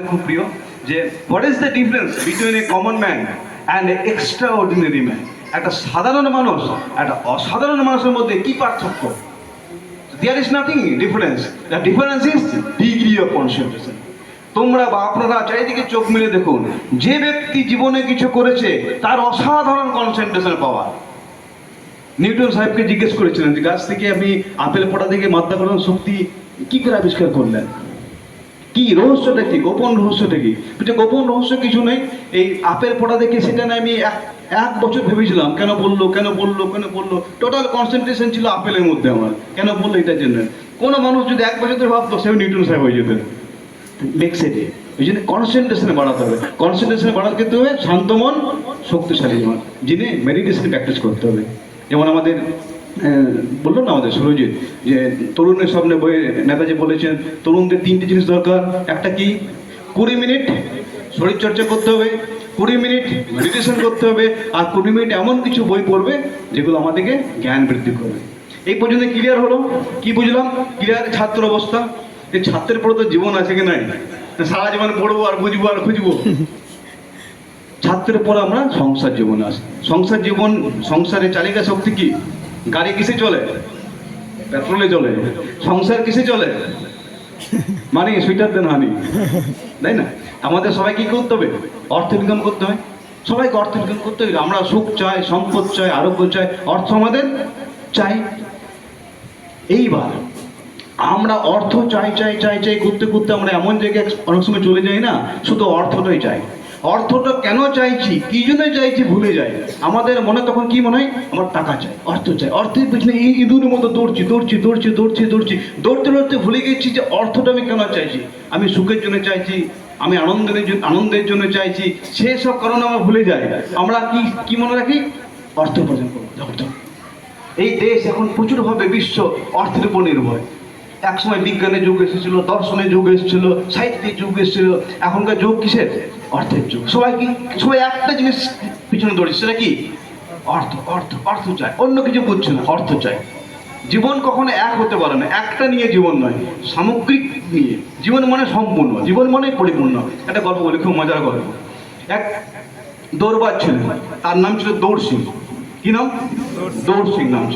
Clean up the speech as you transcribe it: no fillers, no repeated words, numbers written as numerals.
খুব প্রিয় যে what is the difference between a common man and a extraordinary man. একটা সাধারণ মানুষ একটা অসাধারণ মানুষের মধ্যে কি পার্থক্য? There is nothing difference, the difference is degree of concentration. তোমরা বা আপনারা চারিদিকে চোখ মিলে দেখুন, যে ব্যক্তি জীবনে কিছু করেছে তার অসাধারণ কনসেন্ট্রেশন পাওয়া। নিউটন সাহেবকে জিজ্ঞেস করেছিলেন যে গাছ থেকে আপনি আপেল পড়া থেকে মাধ্যাকর্ষণ শক্তি কি করে আবিষ্কার করলেন, কি রহস্যটা কি, গোপন রহস্যটা কি? গোপন রহস্য কিছু নেই, এই আপেল পড়া দেখে সেটা না আমি এক বছর ভেবেছিলাম কেন বললো কেন বললো কেন বললো, টোটাল কনসেন্ট্রেশন ছিল আপেলের মধ্যে আমার, কেন বললো এটার জন্য। কোনো মানুষ যদি এক বছর ধরে ভাবতো সে নিউটন সাহেব হয়ে যেতেন। লেক্সেটে ওই জন্য কনসেন্ট্রেশনে বাড়াতে হবে, কনসেন্ট্রেশনে বাড়াতে করতে হবে শান্ত মন শক্তিশালী মন, যিনি মেডিটেশন প্র্যাকটিস করতে হবে। যেমন আমাদের বললো না আমাদের সুরজিৎ যে তরুণের সামনে বইয়ে নেতাজি বলেছেন তরুণদের তিনটে জিনিস দরকার, একটা কি 20 মিনিট শরীরচর্চা করতে হবে, 20 মিনিট মেডিটেশন করতে হবে, আর 20 মিনিট এমন কিছু বই পড়বে যেগুলো আমাদেরকে জ্ঞান বৃদ্ধি করবে। এই পর্যন্ত ক্লিয়ার হলো? কি বুঝলাম? ক্লিয়ার ছাত্র অবস্থা। এই ছাত্রের পরে তো জীবন আছে কি নাই, সারা জীবন পড়বো আর বুঝবো আর খুঁজবো। ছাত্রের পর আমরা সংসার জীবনে আসি। সংসার জীবন, সংসারে চালিকা শক্তি কি? গাড়ি কিসে চলে? পেট্রোলে চলে। সংসার কিসে চলে? মানে সুইটার দেন হানি, তাই না? আমাদের সবাই কি করতে হবে? অর্থ ইনকাম করতে হয়, সবাইকে অর্থ ইনকাম করতে হবে। আমরা সুখ চাই, সম্পদ চাই, আরোগ্য চাই, অর্থ আমাদের চাই। এইবার আমরা অর্থ চাই চাই চাই চাই করতে করতে আমরা এমন জায়গায় অনেক সময় চলে যাই না, শুধু অর্থটাই চাই। অর্থটা কেন চাইছি, কি জন্য চাইছি ভুলে যাই। আমাদের মনে তখন কি মনে হয়? আমার টাকা চাই, অর্থ চাই, অর্থের পিছনে এই ইঁদুরের মতো দৌড়ছি দৌড়ছি দৌড়ছি দৌড়ছি দৌড়ছি দৌড়তে দৌড়তে ভুলে গেছি যে অর্থটা আমি কেন চাইছি। আমি সুখের জন্য চাইছি, আমি আনন্দের জন্য চাইছি, সেসব কারণে আমরা ভুলে যাই। আমরা কি মনে রাখি? অর্থ উপার্জন করবো। এই দেশ এখন প্রচুরভাবে বিশ্ব অর্থের উপর নির্ভর। এক সময় বিজ্ঞানের যুগ এসেছিল, দর্শনের যুগ এসেছিল, সাহিত্যের যুগ এসেছিল, এখনকার যুগ কিসের? অর্থের যুগ। সবাই একটা জিনিস পিছনে দৌড়ছে, সেটা কি? অর্থ অর্থ অর্থ চাই, অন্য কিছু বুঝছে না, অর্থ চাই। জীবন কখনো এক হতে পারে না, একটা নিয়ে জীবন নয়, সামগ্রিক নিয়ে জীবন মানে সম্পূর্ণ, জীবন মানে পরিপূর্ণ। একটা গল্প বলি, খুব মজার গল্প। এক দৌড়বাজ ছিল, তার নাম ছিল দৌড় সিং। কি নাম? দৌড় সিং নাম ছিল।